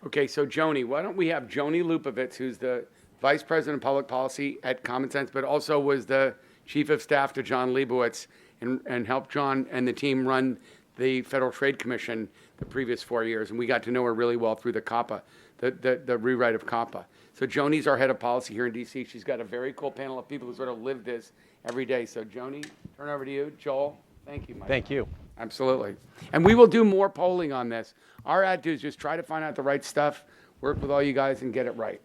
Okay, so Joni, why don't we have Joni Lupovitz, who's the Vice President of Public Policy at Common Sense, but also was the Chief of Staff to John Leibowitz and helped John and the team run the Federal Trade Commission the previous 4 years. And we got to know her really well through the COPPA, the rewrite of COPPA. So Joni's our head of policy here in DC. She's got a very cool panel of people who sort of live this every day. So Joni, turn over to you. Joel, thank you, Mike. Thank you. Absolutely. And we will do more polling on this. Our attitude is just try to find out the right stuff, work with all you guys, and get it right.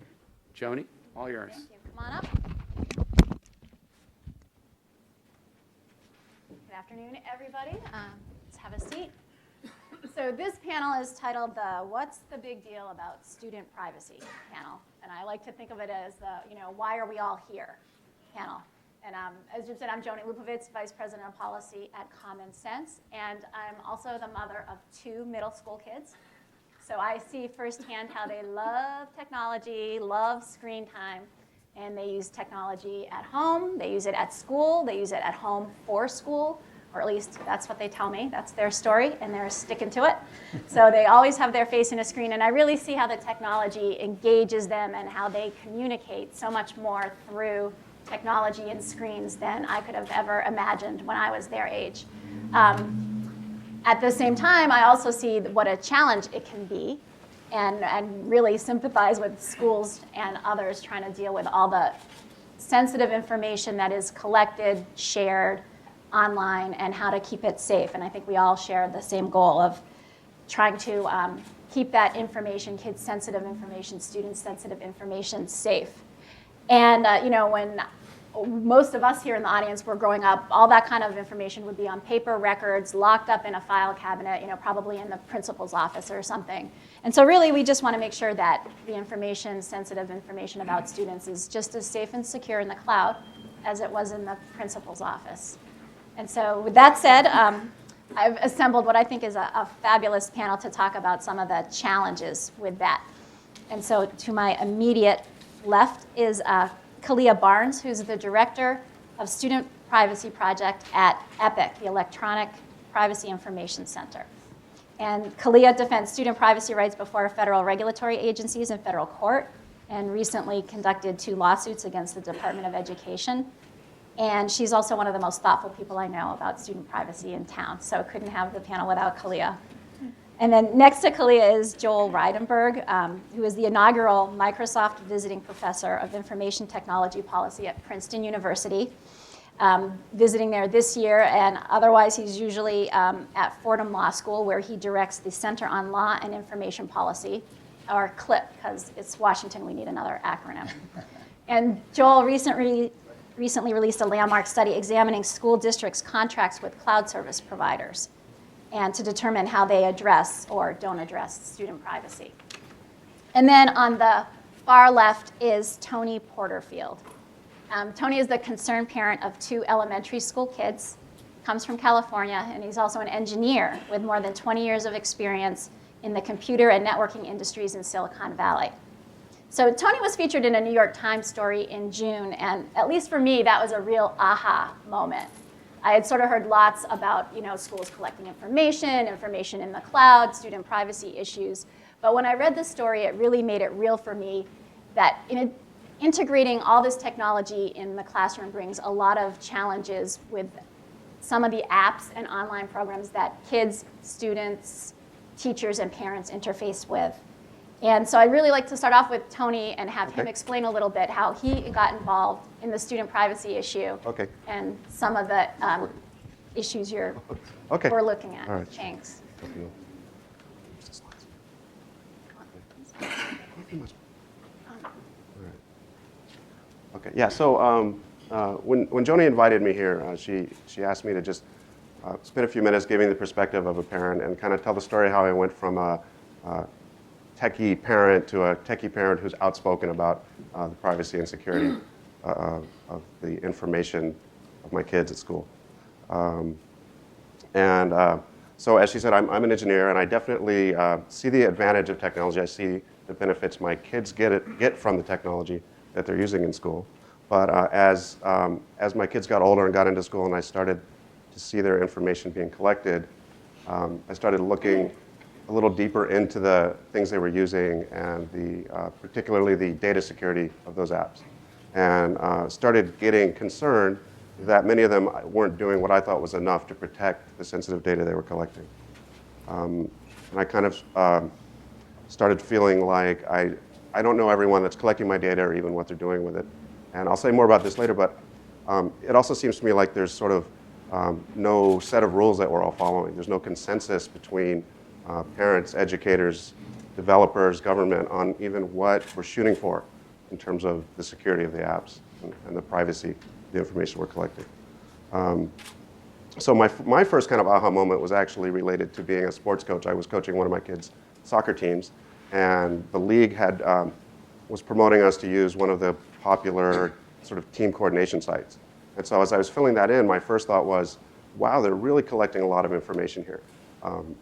Joni, all yours. Thank you. Come on up. Good afternoon, everybody. Let's have a seat. So this panel is titled the What's the Big Deal About Student Privacy panel. And I like to think of it as the, why are we all here panel. And as Jim said, I'm Joni Lupovitz, Vice President of Policy at Common Sense. And I'm also the mother of 2 middle school kids. So I see firsthand how they love technology, love screen time. And they use technology at home. They use it at school. They use it at home for school. Or at least that's what they tell me. That's their story, and they're sticking to it. So they always have their face in a screen. And I really see how the technology engages them and how they communicate so much more through technology and screens than I could have ever imagined when I was their age. At the same time, I also see what a challenge it can be and really sympathize with schools and others trying to deal with all the sensitive information that is collected, shared online, and how to keep it safe. And I think we all share the same goal of trying to keep that information, kids-sensitive information, student-sensitive information safe. And when most of us here in the audience were growing up, all that kind of information would be on paper records, locked up in a file cabinet, probably in the principal's office or something. And so really, we just want to make sure that the information, sensitive information about students is just as safe and secure in the cloud as it was in the principal's office. And so with that said, I've assembled what I think is a fabulous panel to talk about some of the challenges with that. And so to my immediate left is Khaliah Barnes, who's the Director of Student Privacy Project at EPIC, the Electronic Privacy Information Center. And Khaliah defends student privacy rights before federal regulatory agencies and federal court, and recently conducted 2 lawsuits against the Department of Education. And she's also one of the most thoughtful people I know about student privacy in town, so couldn't have the panel without Khaliah. And then next to Khaliah is Joel Reidenberg, who is the inaugural Microsoft Visiting Professor of Information Technology Policy at Princeton University, visiting there this year, and otherwise he's usually at Fordham Law School, where he directs the Center on Law and Information Policy, or CLIP, because it's Washington, we need another acronym. And Joel recently released a landmark study examining school districts' contracts with cloud service providers and to determine how they address or don't address student privacy. And then on the far left is Tony Porterfield. Tony is the concerned parent of 2 elementary school kids, comes from California, and he's also an engineer with more than 20 years of experience in the computer and networking industries in Silicon Valley. So Tony was featured in a New York Times story in June, and at least for me, that was a real aha moment. I had sort of heard lots about schools collecting information in the cloud, student privacy issues. But when I read this story, it really made it real for me that integrating all this technology in the classroom brings a lot of challenges with some of the apps and online programs that kids, students, teachers, and parents interface with. And so I'd really like to start off with Tony and have him explain a little bit how he got involved in the student privacy issue and some of the issues we're looking at. All right. Thanks. Okay. Yeah. So when Joni invited me here, she asked me to just spend a few minutes giving the perspective of a parent and kind of tell the story how I went from a techie parent to a techie parent who's outspoken about the privacy and security of the information of my kids at school. So as she said, I'm an engineer, and I definitely see the advantage of technology. I see the benefits my kids get from the technology that they're using in school. But as my kids got older and got into school and I started to see their information being collected, I started looking a little deeper into the things they were using and particularly the data security of those apps. And started getting concerned that many of them weren't doing what I thought was enough to protect the sensitive data they were collecting. And I kind of started feeling like I don't know everyone that's collecting my data or even what they're doing with it. And I'll say more about this later, but it also seems to me like there's sort of no set of rules that we're all following. There's no consensus between parents, educators, developers, government on even what we're shooting for in terms of the security of the apps and the privacy of the information we're collecting. So my first kind of aha moment was actually related to being a sports coach. I was coaching one of my kids' soccer teams, and the league was promoting us to use one of the popular sort of team coordination sites. And so as I was filling that in, my first thought was, wow, they're really collecting a lot of information here.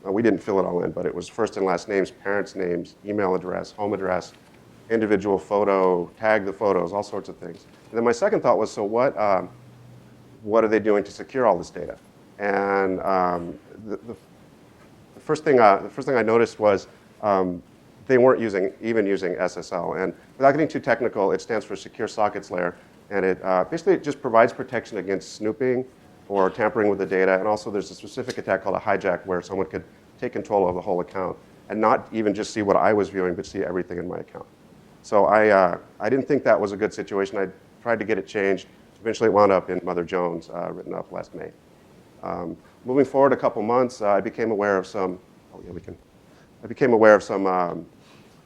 We didn't fill it all in, but it was first and last names, parents' names, email address, home address, individual photo, tag the photos, all sorts of things. And then my second thought was, so what are they doing to secure all this data? And the first thing I noticed was they weren't even using SSL. And without getting too technical, it stands for Secure Sockets Layer. And it basically just provides protection against snooping or tampering with the data. And also there's a specific attack called a hijack where someone could take control of the whole account and not even just see what I was viewing, but see everything in my account. So I didn't think that was a good situation. I tried to get it changed. Eventually it wound up in Mother Jones, written up last May. Moving forward a couple months, I became aware of some,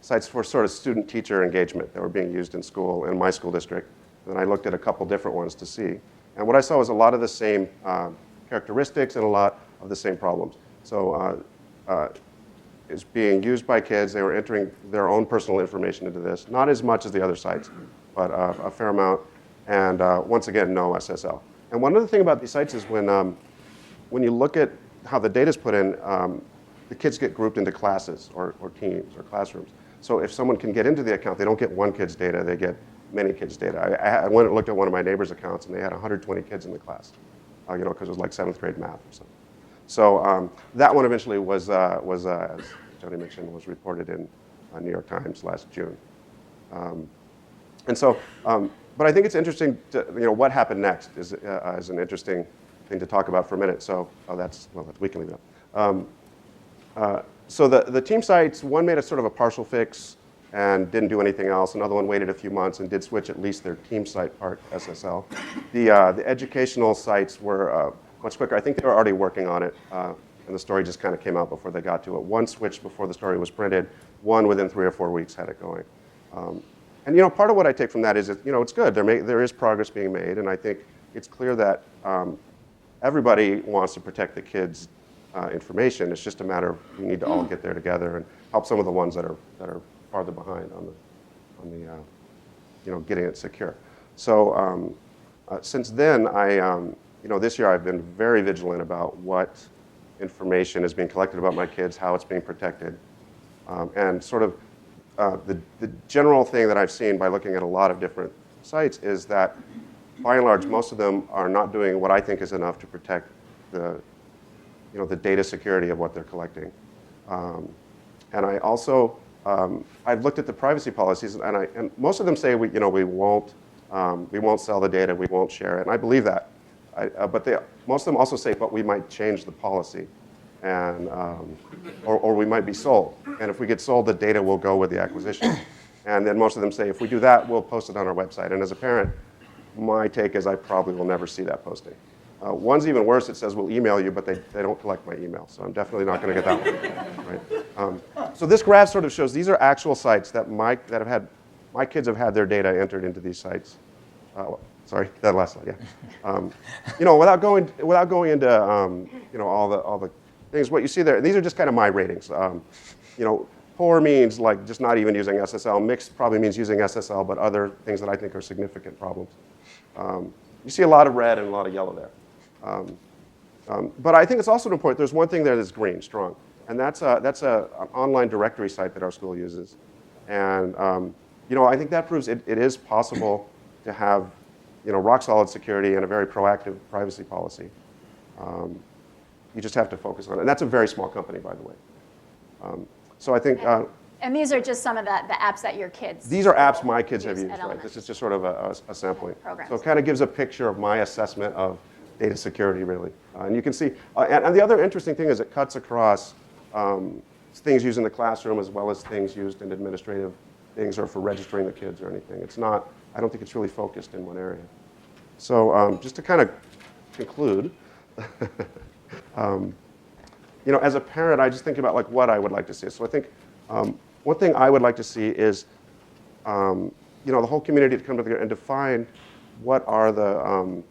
sites for sort of student-teacher engagement that were being used in school, in my school district. And I looked at a couple different ones to see. And what I saw was a lot of the same characteristics and a lot of the same problems. So it's being used by kids. They were entering their own personal information into this, not as much as the other sites, but a fair amount. And once again, no SSL. And one other thing about these sites is when you look at how the data is put in, the kids get grouped into classes or teams or classrooms. So if someone can get into the account, they don't get one kid's data, they get many kids' data. I went and looked at one of my neighbor's accounts, and they had 120 kids in the class, because it was like 7th grade math or something. So that one eventually was as Joni mentioned, was reported in New York Times last June. But I think it's interesting to, what happened next is an interesting thing to talk about for a minute. So we can leave it up. So the team sites, one made a sort of a partial fix and didn't do anything else. Another one waited a few months and did switch at least their team site part SSL. The educational sites were much quicker. I think they were already working on it, and the story just kind of came out before they got to it. One switched before the story was printed. One within 3 or 4 weeks had it going. And part of what I take from that is that, it's good. There is progress being made, and I think it's clear that everybody wants to protect the kids' information. It's just a matter of we need to all get there together and help some of the ones that are farther behind on the getting it secure. So since then, this year I've been very vigilant about what information is being collected about my kids, how it's being protected, and sort of the general thing that I've seen by looking at a lot of different sites is that, by and large, most of them are not doing what I think is enough to protect the data security of what they're collecting. And I also, I've looked at the privacy policies, and most of them say we won't sell the data, we won't share it, and I believe that. But most of them also say, but we might change the policy, and or we might be sold. And if we get sold, the data will go with the acquisition. And then most of them say, if we do that, we'll post it on our website. And as a parent, my take is I probably will never see that posting. One's even worse. It says we'll email you, but they don't collect my email. So I'm definitely not going to get that one. Right? So this graph sort of shows these are actual sites that my kids have had their data entered into these sites. Sorry, that last slide. Yeah. Without going into all the things, what you see there, and these are just kind of my ratings. Poor means like just not even using SSL. Mixed probably means using SSL, but other things that I think are significant problems. You see a lot of red and a lot of yellow there. But I think it's also important. There's one thing there that's green, strong, and that's an online directory site that our school uses. And I think that proves it is possible to have rock solid security and a very proactive privacy policy. You just have to focus on it. And that's a very small company, by the way. So I think And these are just some of the apps that your kids. these are apps my kids have use used, at right? elementary. This is just sort of a sampling. Programs. So it kind of gives a picture of my assessment of data security, really. And you can see, and the other interesting thing is it cuts across things used in the classroom as well as things used in administrative things or for registering the kids or anything. It's not, I don't think it's really focused in one area. So just to kind of conclude, you know, as a parent, I just think about like what I would like to see. So I think one thing I would like to see is, you know, the whole community to come together and define what are the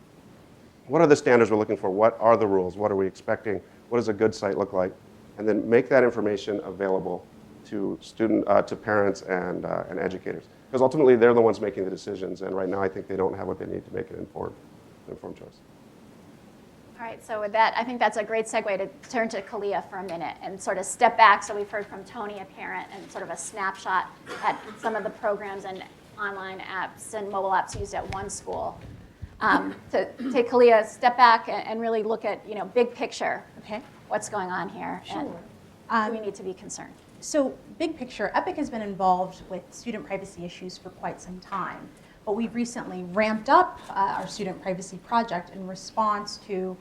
standards we're looking for, what are the rules, what are we expecting, what does a good site look like, and then make that information available to to parents and educators. Because ultimately, they're the ones making the decisions, and right now I think they don't have what they need to make an informed choice. All right, so with that, I think that's a great segue to turn to Khaliah for a minute and sort of step back. So we've heard from Tony, a parent, and sort of a snapshot at some of the programs and online apps and mobile apps used at one school. To take Khaliah a step back and really look at, you know, big picture. Okay. What's going on here? Sure. And do we need to be concerned? So big picture, EPIC has been involved with student privacy issues for quite some time, but we've recently ramped up our student privacy project in response to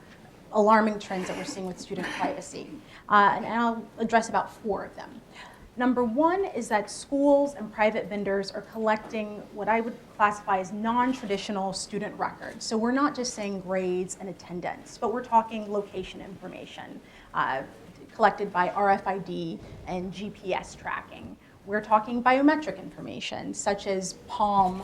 alarming trends that we're seeing with student privacy. And I'll address about 4 of them. Number 1 is that schools and private vendors are collecting what I would classify as non-traditional student records. So we're not just saying grades and attendance, but we're talking location information collected by RFID and GPS tracking. We're talking biometric information, such as palm.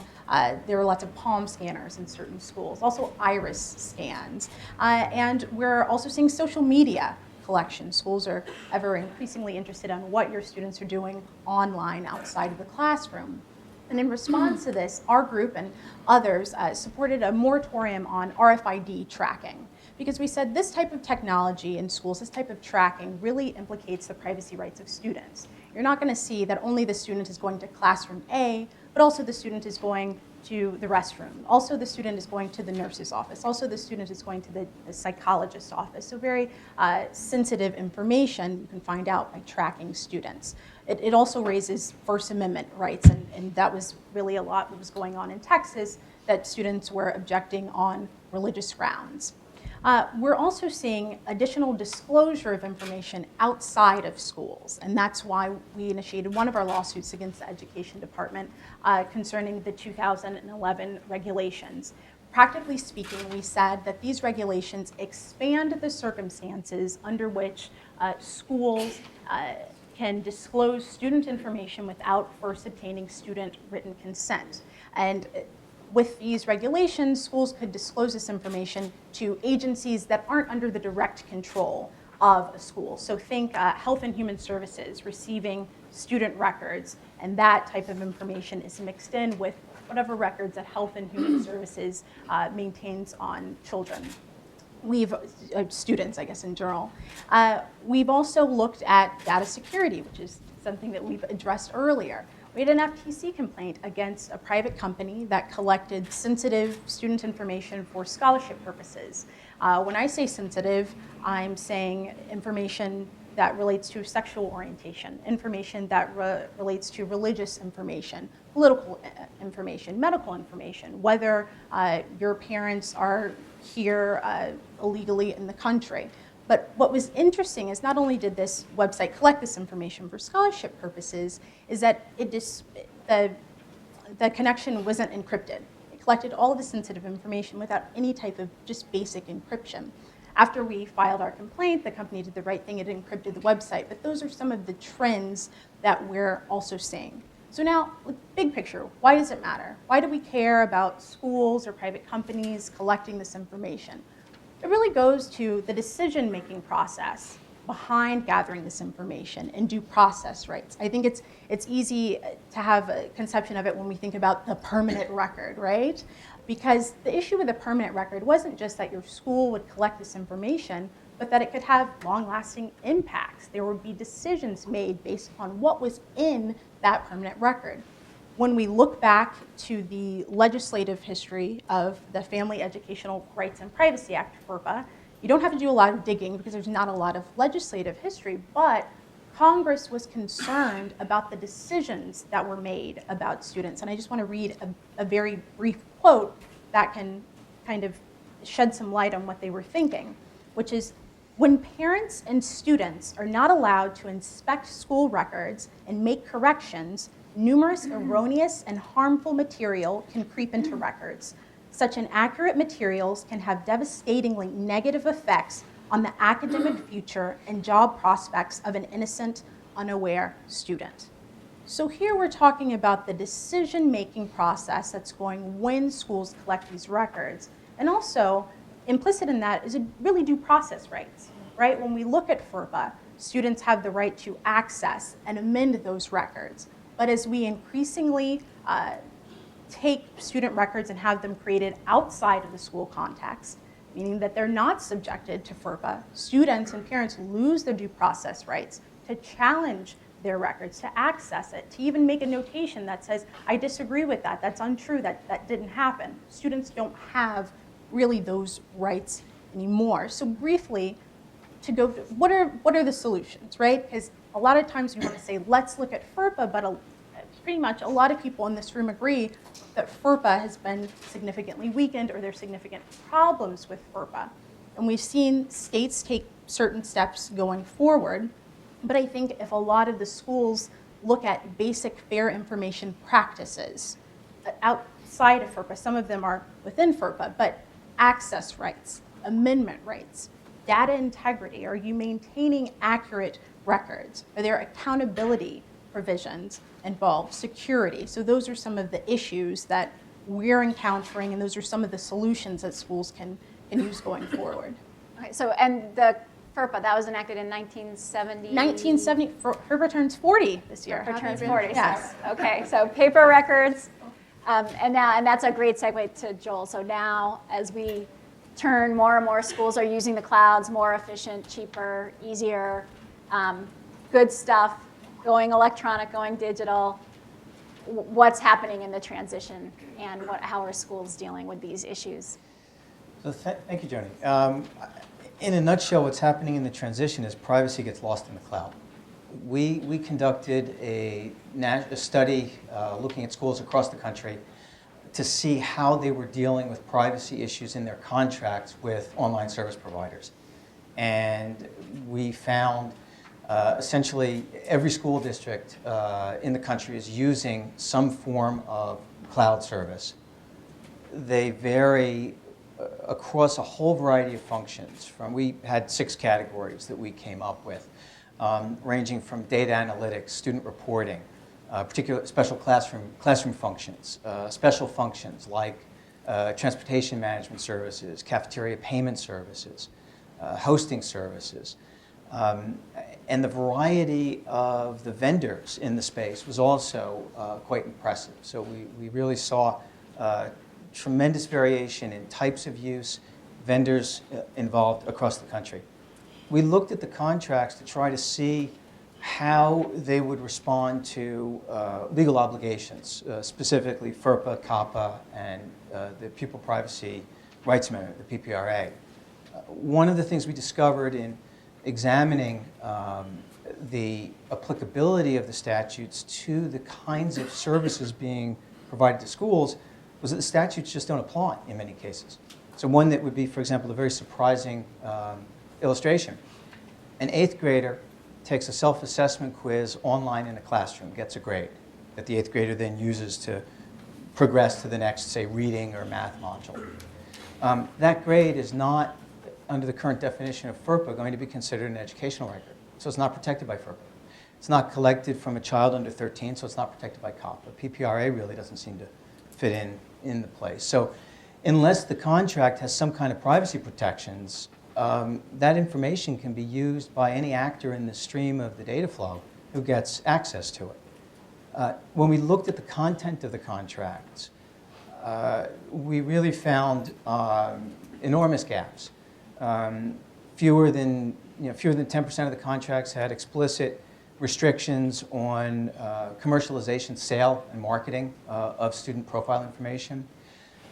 There are lots of palm scanners in certain schools, also iris scans. And we're also seeing social media collection. Schools are ever increasingly interested in what your students are doing online outside of the classroom. And in response to this, our group and others supported a moratorium on RFID tracking, because we said this type of technology in schools, this type of tracking really implicates the privacy rights of students. You're not going to see that only the student is going to classroom A, but also the student is going to the restroom. Also the student is going to the nurse's office. Also the student is going to the psychologist's office. So very sensitive information you can find out by tracking students. It also raises First Amendment rights, and that was really a lot what was going on in Texas, that students were objecting on religious grounds. We're also seeing additional disclosure of information outside of schools, and that's why we initiated one of our lawsuits against the Education Department concerning the 2011 regulations. Practically speaking, we said that these regulations expand the circumstances under which schools can disclose student information without first obtaining student written consent. And with these regulations, schools could disclose this information to agencies that aren't under the direct control of a school. So think Health and Human Services receiving student records, and that type of information is mixed in with whatever records that Health and Human Services maintains on children. Students, I guess, in general. We've also looked at data security, which is something that we've addressed earlier. We had an FTC complaint against a private company that collected sensitive student information for scholarship purposes. When I say sensitive, I'm saying information that relates to sexual orientation, information that relates to religious information, political information, medical information, whether your parents are here illegally in the country. But what was interesting is not only did this website collect this information for scholarship purposes, is that the connection wasn't encrypted. It collected all of the sensitive information without any type of just basic encryption. After we filed our complaint, the company did the right thing, it encrypted the website. But those are some of the trends that we're also seeing. So now, big picture, why does it matter? Why do we care about schools or private companies collecting this information? It really goes to the decision-making process behind gathering this information and due process rights. I think it's easy to have a conception of it when we think about the permanent record, right? Because the issue with the permanent record wasn't just that your school would collect this information, but that it could have long-lasting impacts. There would be decisions made based upon what was in that permanent record. When we look back to the legislative history of the Family Educational Rights and Privacy Act, FERPA, you don't have to do a lot of digging because there's not a lot of legislative history, but Congress was concerned about the decisions that were made about students. And I just want to read a very brief quote that can kind of shed some light on what they were thinking, which is, when parents and students are not allowed to inspect school records and make corrections, numerous erroneous and harmful material can creep into records. Such inaccurate materials can have devastatingly negative effects on the academic future and job prospects of an innocent, unaware student. So here we're talking about the decision-making process that's going when schools collect these records. And also, implicit in that is a really due process rights, right? When we look at FERPA, students have the right to access and amend those records. But as we increasingly take student records and have them created outside of the school context, meaning that they're not subjected to FERPA, students and parents lose their due process rights to challenge their records, to access it, to even make a notation that says, I disagree with that, that's untrue, that didn't happen. Students don't have really those rights anymore. So briefly, to go to, what are the solutions, right? Because a lot of times we want to say, let's look at FERPA, but pretty much a lot of people in this room agree that FERPA has been significantly weakened or there's significant problems with FERPA. And we've seen states take certain steps going forward, but I think if a lot of the schools look at basic fair information practices outside of FERPA, some of them are within FERPA, but access rights, amendment rights, data integrity, are you maintaining accurate records? Are there accountability provisions involved? Security. So those are some of the issues that we're encountering, and those are some of the solutions that schools can use going forward. Okay, so, and the FERPA, that was enacted in 1970? 1970, FERPA turns 40 this year. FERPA turns 40, Yes. so, okay, so paper records, and that's a great segue to Joel. So now, as we turn, more and more schools are using the clouds, more efficient, cheaper, easier, good stuff, going electronic, going digital. What's happening in the transition, and how are schools dealing with these issues? So thank you, Joni. In a nutshell, what's happening in the transition is privacy gets lost in the cloud. We conducted a study looking at schools across the country to see how they were dealing with privacy issues in their contracts with online service providers. And we found essentially every school district in the country is using some form of cloud service. They vary across a whole variety of functions. We had 6 categories that we came up with, ranging from data analytics, student reporting, particular special classroom functions, special functions like transportation management services, cafeteria payment services, hosting services. And the variety of the vendors in the space was also quite impressive. So we really saw tremendous variation in types of use, vendors involved across the country. We looked at the contracts to try to see how they would respond to legal obligations, specifically FERPA, COPPA, and the Pupil Privacy Rights Amendment, the PPRA. One of the things we discovered in examining the applicability of the statutes to the kinds of services being provided to schools was that the statutes just don't apply in many cases. So one that would be, for example, a very surprising illustration. An 8th grader takes a self-assessment quiz online in a classroom, gets a grade that the 8th grader then uses to progress to the next, say, reading or math module. That grade is not, under the current definition of FERPA, going to be considered an educational record. So it's not protected by FERPA. It's not collected from a child under 13, so it's not protected by COPPA. PPRA really doesn't seem to fit in the place. So unless the contract has some kind of privacy protections, that information can be used by any actor in the stream of the data flow who gets access to it. When we looked at the content of the contracts, we really found enormous gaps. Fewer than 10% of the contracts had explicit restrictions on commercialization, sale, and marketing of student profile information.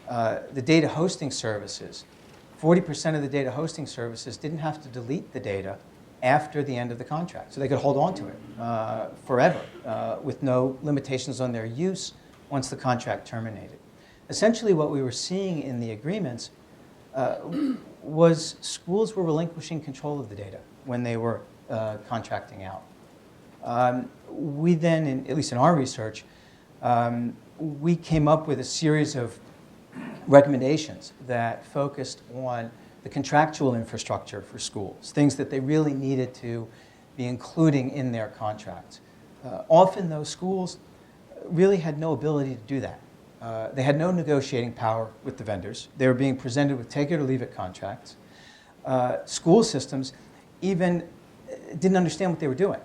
The data hosting services, 40% of the data hosting services didn't have to delete the data after the end of the contract. So they could hold on to it forever with no limitations on their use once the contract terminated. Essentially what we were seeing in the agreements was schools were relinquishing control of the data when they were contracting out. We then, at least in our research, we came up with a series of recommendations that focused on the contractual infrastructure for schools, things that they really needed to be including in their contracts. Often those schools really had no ability to do that. They had no negotiating power with the vendors. They were being presented with take it or leave it contracts. School systems even didn't understand what they were doing.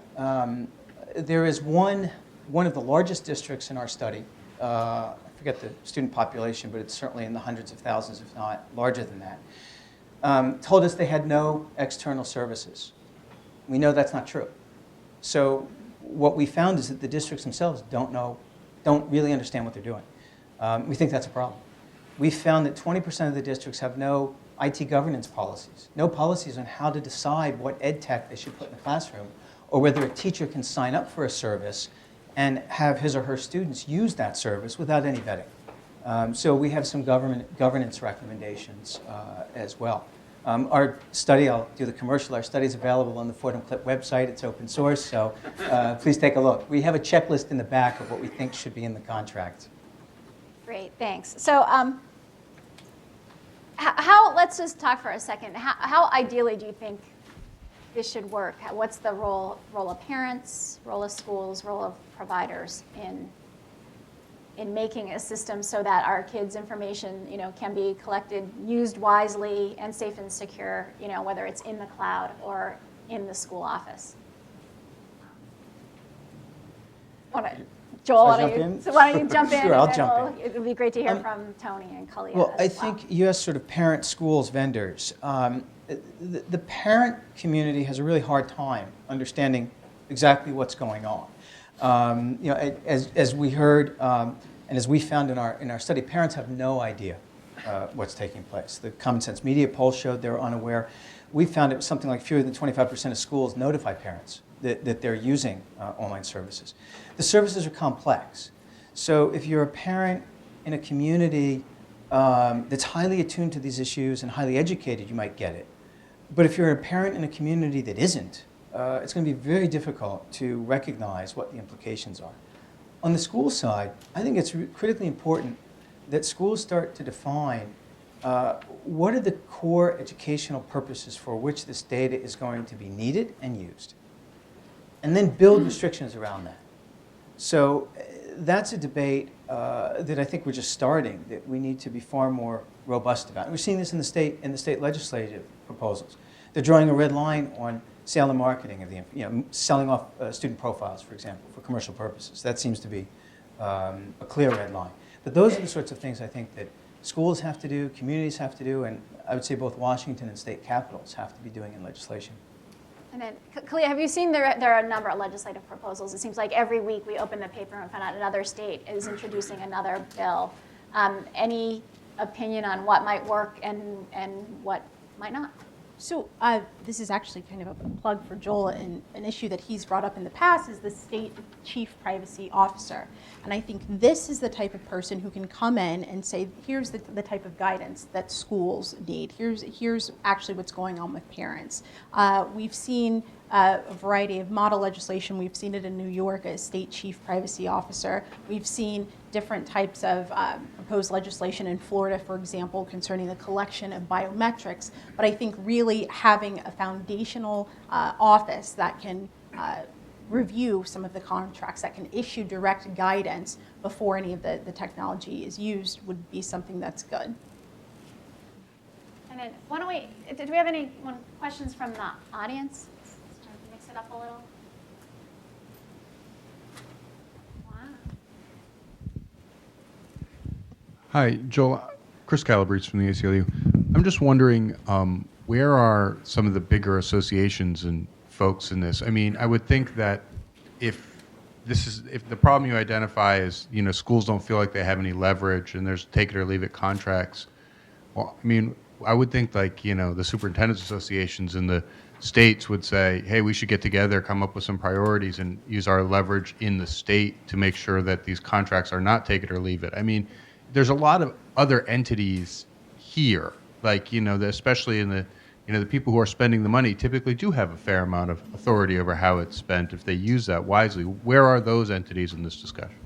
There is one of the largest districts in our study, I forget the student population, but it's certainly in the hundreds of thousands, if not larger than that, told us they had no external services. We know that's not true. So what we found is that the districts themselves don't really understand what they're doing. We think that's a problem. We found that 20% of the districts have no IT governance policies, no policies on how to decide what ed tech they should put in the classroom, or whether a teacher can sign up for a service and have his or her students use that service without any vetting. So we have some governance recommendations as well. Our study, I'll do the commercial, our study is available on the Fordham Clip website. It's open source, so please take a look. We have a checklist in the back of what we think should be in the contract. Great, thanks. So let's just talk for a second. How ideally do you think this should work? What's the role of parents, role of schools, role of providers in making a system so that our kids' information, can be collected, used wisely, and safe and secure, whether it's in the cloud or in the school office? Joel, why don't you jump in? Sure, I'll jump in. It would be great to hear from Tony and Khaliah. Well, I as well. think you asked sort of parent, schools, vendors. The parent community has a really hard time understanding exactly what's going on. As we heard and as we found in our study, parents have no idea what's taking place. The Common Sense Media poll showed they were unaware. We found it was something like fewer than 25% of schools notify parents that they're using online services. The services are complex. So if you're a parent in a community that's highly attuned to these issues and highly educated, you might get it. But if you're a parent in a community that isn't, it's going to be very difficult to recognize what the implications are. On the school side, I think it's critically important that schools start to define what are the core educational purposes for which this data is going to be needed and used, and then build restrictions around that. So that's a debate that I think we're just starting, that we need to be far more robust about. And we're seeing this in the state legislative proposals. They're drawing a red line on sale and marketing of the, selling off student profiles, for example, for commercial purposes. That seems to be a clear red line. But those are the sorts of things I think that schools have to do, communities have to do, and I would say both Washington and state capitals have to be doing in legislation. And then, Khaliah, have you seen there are a number of legislative proposals? It seems like every week we open the paper and find out another state is introducing another bill. Any opinion on what might work and what might not? So this is actually kind of a plug for Joel, and an issue that he's brought up in the past is the state chief privacy officer. And I think this is the type of person who can come in and say, here's the type of guidance that schools need. Here's actually what's going on with parents. We've seen a variety of model legislation. We've seen it in New York as state chief privacy officer. We've seen different types of proposed legislation in Florida, for example, concerning the collection of biometrics. But I think really having a foundational office that can review some of the contracts, that can issue direct guidance before any of the technology is used would be something that's good. And then, do we have any questions from the audience? Mix it up a little. Wow. Hi, Joel. Chris Calabrese from the ACLU. I'm just wondering, where are some of the bigger associations and folks in this? I mean, I would think that if the problem you identify is, schools don't feel like they have any leverage and there's take it or leave it contracts, well, I mean, I would think like, the superintendent's associations and the states would say, hey, we should get together, come up with some priorities, and use our leverage in the state to make sure that these contracts are not take it or leave it. I mean, there's a lot of other entities here, like, especially in the people who are spending the money typically do have a fair amount of authority over how it's spent if they use that wisely. Where are those entities in this discussion?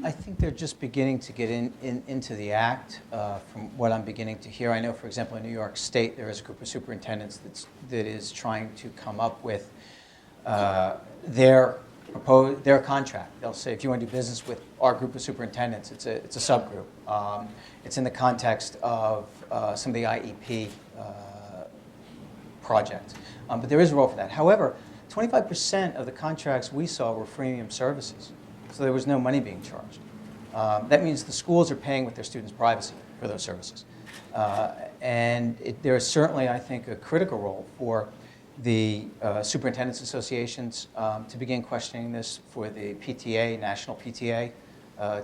I think they're just beginning to get into the act from what I'm beginning to hear. I know, for example, in New York State, there is a group of superintendents that is trying to come up with their contract. They'll say, if you want to do business with our group of superintendents, it's a subgroup. It's in the context of some of the IEP projects. But there is a role for that. However, 25% of the contracts we saw were freemium services. So there was no money being charged. That means the schools are paying with their students' privacy for those services. And there is certainly, I think, a critical role for the superintendents associations to begin questioning this, for the PTA, national PTA,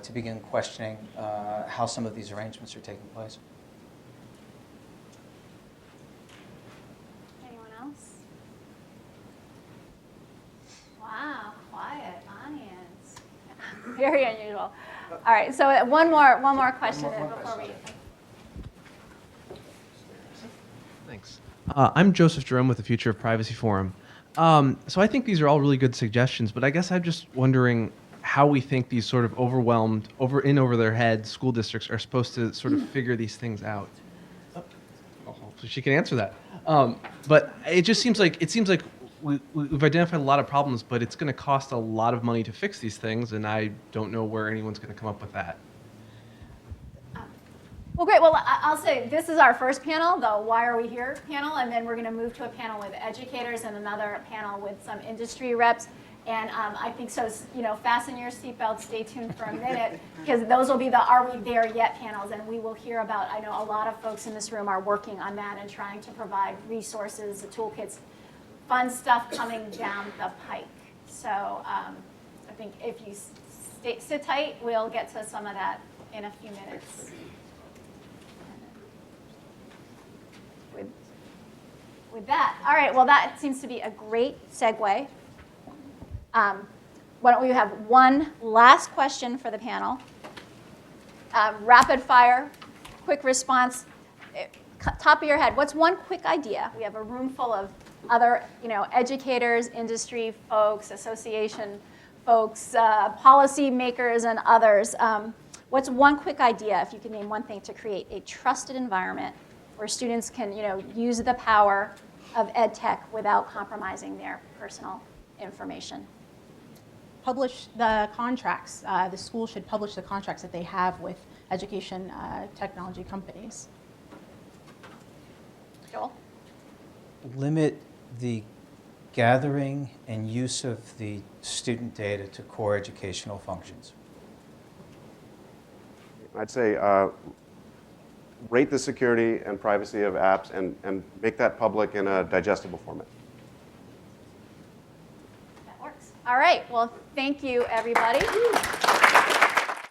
to begin questioning how some of these arrangements are taking place. Anyone else? Wow, quiet audience. Very unusual. All right, so one more question before we. Thanks. I'm Joseph Jerome with the Future of Privacy Forum. So I think these are all really good suggestions, but I guess I'm just wondering how we think these sort of overwhelmed, over their heads school districts are supposed to sort of figure these things out. Hopefully she can answer that. But it seems like we've identified a lot of problems, but it's going to cost a lot of money to fix these things, and I don't know where anyone's going to come up with that. Well, great. Well, I'll say this is our first panel, the Why Are We Here panel, and then we're going to move to a panel with educators and another panel with some industry reps. And I think so, fasten your seatbelts, stay tuned for a minute, because those will be the Are We There Yet panels, and we will hear about, I know a lot of folks in this room are working on that and trying to provide resources, the toolkits, fun stuff coming down the pike. So I think if you sit tight, we'll get to some of that in a few minutes. With that, all right, well, that seems to be a great segue. Why don't we have one last question for the panel? Rapid fire, quick response. Top of your head, what's one quick idea? We have a room full of other, educators, industry folks, association folks, policy makers, and others. What's one quick idea, if you could name one thing, to create a trusted environment where students can, use the power of ed tech without compromising their personal information? Publish the contracts. The school should publish the contracts that they have with education technology companies. Joel? Limit the gathering and use of the student data to core educational functions. I'd say rate the security and privacy of apps and make that public in a digestible format. That works. All right. Well, thank you, everybody.